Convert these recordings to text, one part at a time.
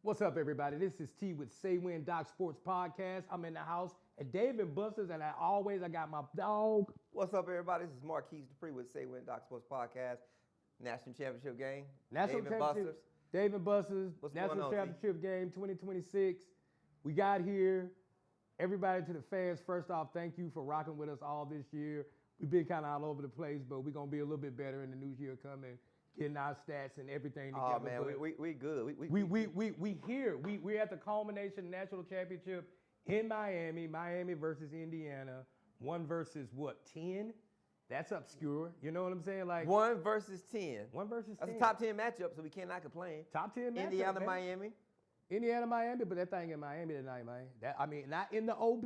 What's up, everybody? This is T with Say When Doc Sports Podcast. I'm in the house at Dave and Buster's, and I got my dog. What's up, everybody? This is Marquise Dupree with Say When Doc Sports Podcast. National Championship game. National Dave and Championship. Buster's. Dave and Buster's. What's National going on, Championship game 2026. We got here. Everybody, to the fans, first off, thank you for rocking with us all this year. We've been kind of all over the place, but we're going to be a little bit better in the new year coming, getting our stats and everything together. Oh, man, we good. We here. We're at the culmination national championship in Miami versus Indiana. 1 versus what, 10? That's obscure. You know what I'm saying? Like 1 versus 10. 1 versus 10. That's a top 10 matchup, so we cannot complain. Top 10 matchup, Indiana, man. Miami. Indiana, Miami, but that thing in Miami tonight, man. Not in the OB,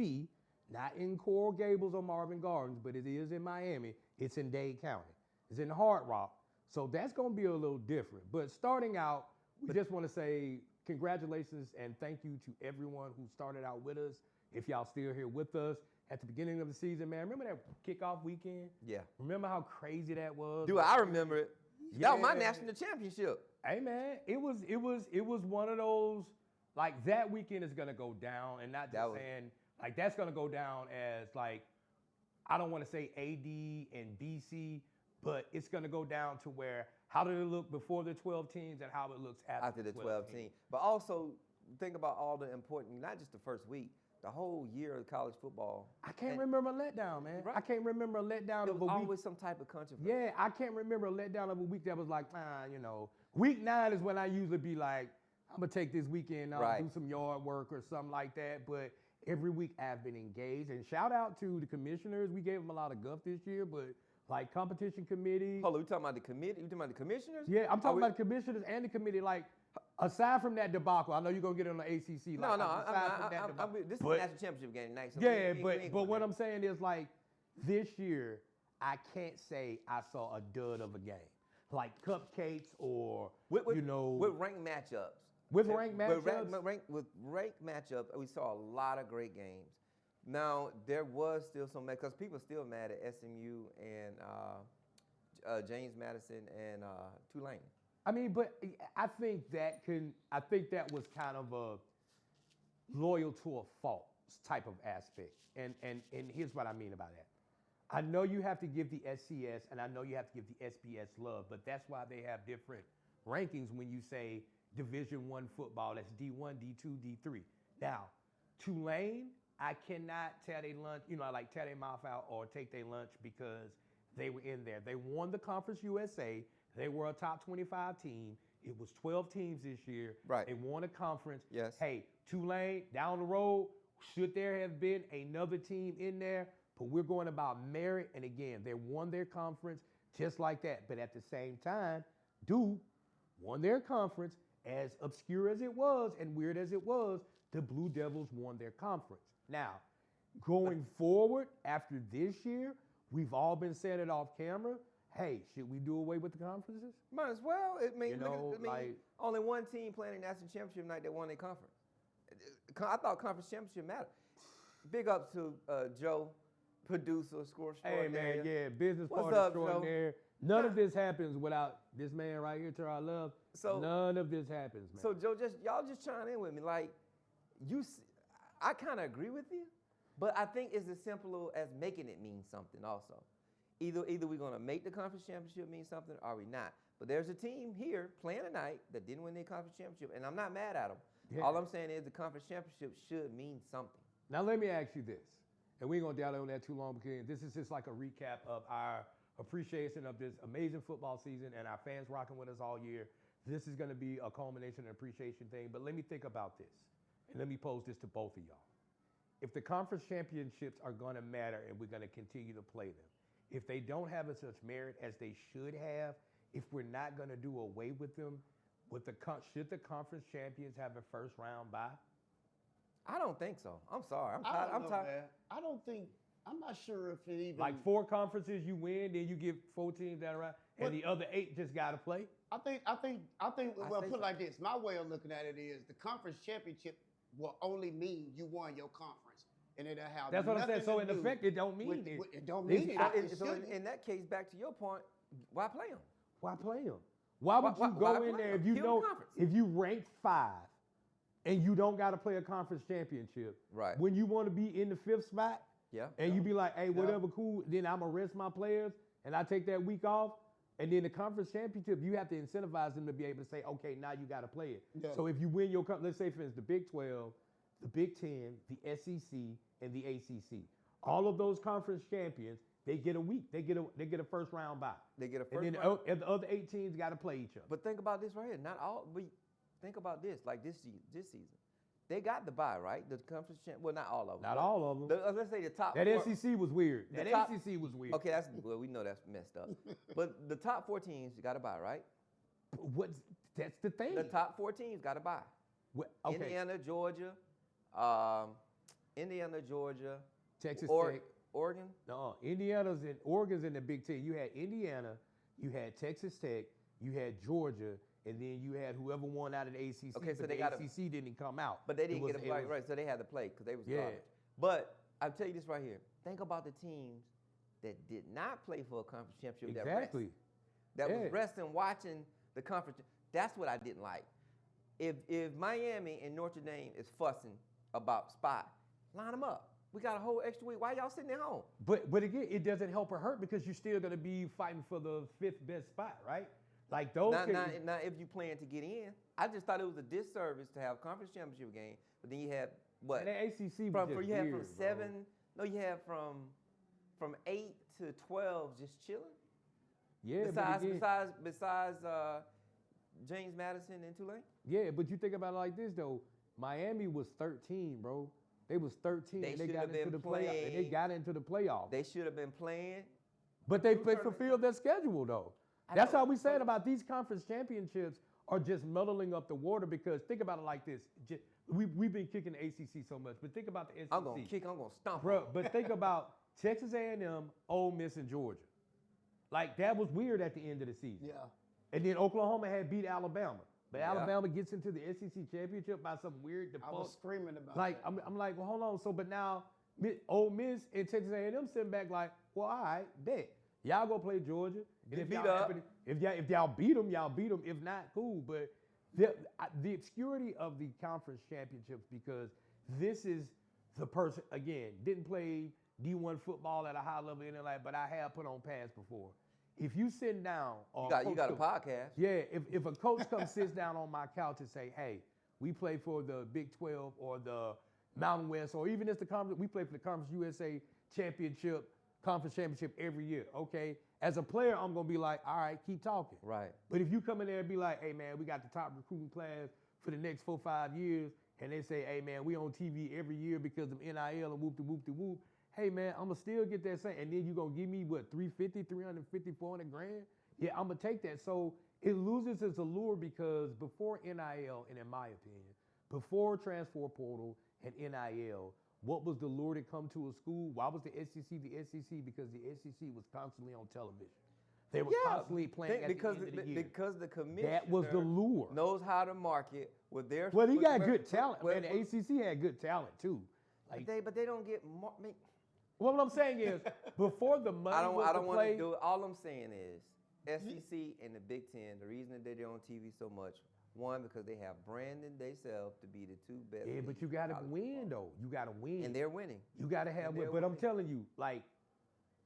not in Coral Gables or Marvin Gardens, but it is in Miami. It's in Dade County. It's in Hard Rock. So that's going to be a little different. But starting out, we just want to say congratulations and thank you to everyone who started out with us. If y'all still here with us at the beginning of the season, man, remember that kickoff weekend? Yeah. Remember how crazy that was? Dude, I remember it. That was my Yeah. national championship. Hey man, it was one of those, like, that weekend is gonna go down, and not just saying like that's gonna go down as, like, I don't want to say AD and BC, but it's gonna go down to where how did it look before the 12 teams and how it looks after After the 12 team. But also think about all the important, not just the first week, the whole year of college football. I can't remember a letdown, man. Right. I can't remember a letdown There of was a week. always some type of controversy. Yeah, I can't remember a letdown of a week that was like, week 9 is when I usually be like, I'm gonna take this weekend off, do some yard work or something like that. But every week I've been engaged. And shout out to the commissioners. We gave them a lot of guff this year, but like competition committee. Hold on, you talking about the committee? You talking about the commissioners? Yeah, I'm talking about the commissioners and the committee. Like, aside from that debacle, I know you're gonna get on the ACC. No, this is the national championship game tonight. So but what I'm saying is, like, this year, I can't say I saw a dud of a game. Like cupcakes or, with ranked matchups. With ranked matchups? With ranked matchups, we saw a lot of great games. Now, there was still some, because people are still mad at SMU and James Madison and Tulane. I mean, but I think that was kind of a loyal to a fault type of aspect. And here's what I mean by that. I know you have to give the SCS and I know you have to give the SBS love, but that's why they have different rankings when you say Division I football. That's D1, D2, D3. Now, Tulane, I cannot tear their lunch, tear their mouth out or take their lunch because they were in there. They won the Conference USA. They were a top 25 team. It was 12 teams this year. Right. They won a conference. Yes. Hey, Tulane, down the road, should there have been another team in there? But we're going about merit. And again, they won their conference just like that. But at the same time, Duke won their conference. As obscure as it was and weird as it was, the Blue Devils won their conference. Now, going forward after this year, we've all been saying it off camera. Hey, should we do away with the conferences? Might as well. Like, only one team playing a national championship night that won a conference. I thought conference championship mattered. Big ups to Joe, producer, score extraordinaire. Hey, man, yeah, business What's partner up, extraordinaire. Joe? None of this happens without this man right here to our left. So, none of this happens, man. So, Joe, y'all just chime in with me. Like, I kind of agree with you, but I think it's as simple as making it mean something also. Either we're going to make the conference championship mean something or we not. But there's a team here playing tonight that didn't win their conference championship, and I'm not mad at them. Yeah. All I'm saying is the conference championship should mean something. Now, let me ask you this, and we ain't going to dally on that too long because this is just like a recap of our appreciation of this amazing football season and our fans rocking with us all year. This is going to be a culmination and appreciation thing, but let me think about this, and let me pose this to both of y'all. If the conference championships are going to matter and we're going to continue to play them, if they don't have as much merit as they should have, if we're not going to do away with them, should the conference champions have a first round bye? I don't think so. I'm sorry. I'm tired. I don't think. I'm not sure if it even. Like 4 conferences you win, then you get 4 teams that are around, and the other 8 just got to play? I think. Well, put it like this. My way of looking at it is the conference championship will only mean you won your conference. And it'll have That's what I'm saying. So in nothing to effect, do it don't mean with- it. It don't mean it. So in that case, back to your point, why play them? Why play them? Why would you why go play in there them? if you Kill the know conference. if you rank 5 and you don't got to play a conference championship. Right. When you want to be in the 5th spot, Yeah. and you be like, hey, whatever, cool. Then I'm gonna rest my players, and I take that week off. And then the conference championship, you have to incentivize them to be able to say, okay, now you got to play it. Yeah. So if you win your, let's say for instance, the Big 12, the Big 10, the SEC, and the ACC, all of those conference champions, they get a week. They get a first round bye. They get a first And then round. the other 8 teams got to play each other. But think about this right here. Not all. But think about this. Like this season, they got the bye, right? The conference champ. Well, not all of them. Not but all of them. let's say the top. That 4, SEC was weird. The That top- ACC was weird. Okay, well, we know that's messed up. But the top 4 teams got a bye, right? That's the thing. The top 4 teams got a bye. Okay. Indiana, Georgia, Texas or, Tech. Oregon. No, Indiana's and Oregon's in the Big Ten. You had Indiana, you had Texas Tech, you had Georgia, and then you had whoever won out of the ACC. Okay, so but they the got ACC didn't come out. But they It didn't was- get a it bye, was- right? So they had to play because they was Yeah. garbage. But I'll tell you this right here. Think about the teams that did not play for a conference championship. Exactly. That Yeah. was resting, watching the conference. That's what I didn't like. If Miami and Notre Dame is fussing about spot, line them up. We got a whole extra week. Why y'all sitting at home? But again, it doesn't help or hurt because you're still going to be fighting for the 5th best spot, right? Like those. Now, if you plan to get in, I just thought it was a disservice to have a conference championship game, but then you have what? And the ACC was From just you have weird, from bro. 7. No, you have from 8 to 12 just chilling. Yeah, but again, Besides James Madison and Tulane. yeah, but you think about it like this though. Miami was 13, bro. They was 13 They and they should got have into been the playoff. And they playing- got into the playoffs. They should have been playing. But they Two tournaments. fulfilled their schedule though. I That's know, all we saying but- about these conference championships are just muddling up the water because think about it like this. We've been kicking the ACC so much, but think about the SEC. I'm gonna stomp. Bro, them. but think about Texas A&M, Ole Miss, and Georgia. Like that was weird at the end of the season. Yeah. And then Oklahoma had beat Alabama. But Yeah. Alabama gets into the SEC championship by some weird I was default. screaming about Like that. I'm like, well, hold on. So, but now Ole Miss and Texas A&M sitting back like, well, all right, bet y'all go play Georgia. And if Beat y'all, up. if y'all beat them, y'all beat them. If not, cool. But the obscurity of the conference championships because this is the person again didn't play D1 football at a high level in their life, but I have put on pads before. If you sit down, or You got a podcast. yeah, if a coach comes sits down on my couch and say, hey, we play for the Big 12 or the Mountain West, or even if the conference, we play for the Conference USA conference championship every year, okay? As a player, I'm gonna be like, all right, keep talking. Right. But if you come in there and be like, hey man, we got the top recruiting class for the next 4-5 years, and they say, hey man, we on TV every year because of NIL and whoop-de-whoop-de-whoop, hey man, I'm gonna still get that same, and then you gonna give me what, 350, 350, 400 grand? Yeah, I'm gonna take that. So it loses its allure because before NIL, and in my opinion, before transfer portal and NIL, what was the lure to come to a school? Why was the SEC the SEC? Because the SEC was constantly on television. They were constantly playing at because the end of the year. because the commissioner That was the lure. knows how to market with their. Well, he with- got with- good talent. with- Man, the ACC had good talent too. Like, but they don't get. well, what I'm saying is, before the money I don't was to want play, to do it. All I'm saying is, SEC and the Big Ten. The reason that they're on TV so much. One, because they have branded themselves to be the 2 best. yeah, but leagues you in got to college win football. though. You got to win, And they're winning. you got to have. and they're But I'm winning. telling you, like,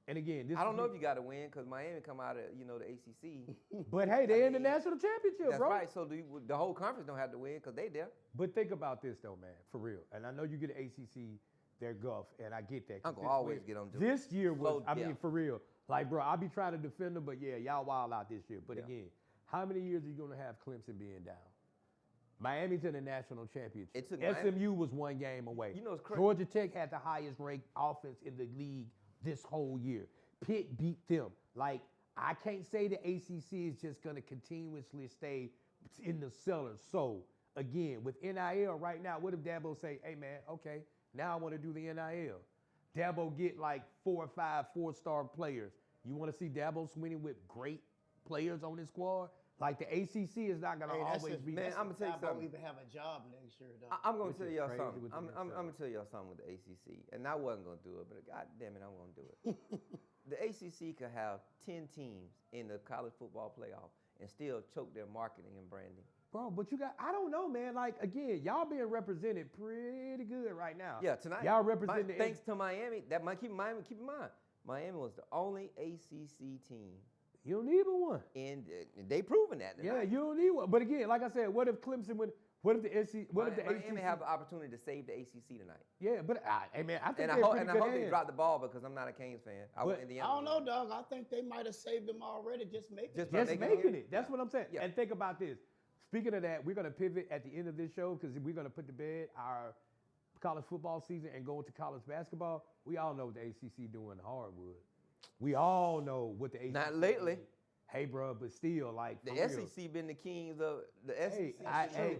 and again, this I don't is know me- if you got to win because Miami come out of the ACC. But hey, they're in the mean, national championship, That's bro. right. So the whole conference don't have to win because they there. But think about this though, man, for real. And I know you get the ACC, they're guff, and I get that. 'cause I'm gonna this always way- get on. This year was, Slow I mean, down. for real. Like, bro, I be trying to defend them, but yeah, y'all wild out this year. But Yeah. again, how many years are you gonna have Clemson being down? Miami's in the national championship. It took Miami- SMU was 1 game away. You know it's crazy. Georgia Tech had the highest ranked offense in the league this whole year. Pitt beat them. Like, I can't say the ACC is just gonna continuously stay in the cellar. So again, with NIL right now, what if Dabo say, hey man, okay, now I want to do the NIL. Dabo get like 4 or 5 4-star players. You want to see Dabo winning with great players on his squad? Like the ACC is not gonna Hey, that's always if- be. Man, that's I'ma if tell you Dabo something. even have a job next year, though. I'm gonna Which tell is y'all crazy something. with the I'm NFL. gonna tell y'all something with the ACC, and I wasn't gonna do it, but God damn it, I'm gonna do it. The ACC could have 10 teams in the college football playoff and still choke their marketing and branding Bro, but you got, I don't know, man. Like, again, y'all being represented pretty good right now. Yeah, tonight. Y'all represent the thanks to Miami. That might keep in mind. Miami was the only ACC team, You don't need one. and they proven that. Yeah, Tonight. you don't need one. But again, like I said, what if Clemson would, what if the SEC, what if the Miami ACC? have an opportunity to save the ACC tonight. Yeah, but hey, man, I think And I they're hope, pretty and I good hope they hands. drop the ball because I'm not a Canes fan. I But- want I Indiana. don't to know, win. dog. I think they might have saved them already. Just making Just it. by Just making making it. it. That's what I'm saying. Yeah. And think about this. Speaking of that, we're going to pivot at the end of this show because we're going to put to bed our college football season and go into college basketball. We all know what the ACC doing in Hardwood. We all know what the ACC Not lately. did. Hey, bro, but still, like, The for real. SEC been the kings of the SEC.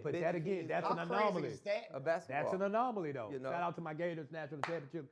But been that the again, kings that's of an How crazy anomaly. is that? basketball. That's an anomaly, though. You know? Shout out to my Gators national championship.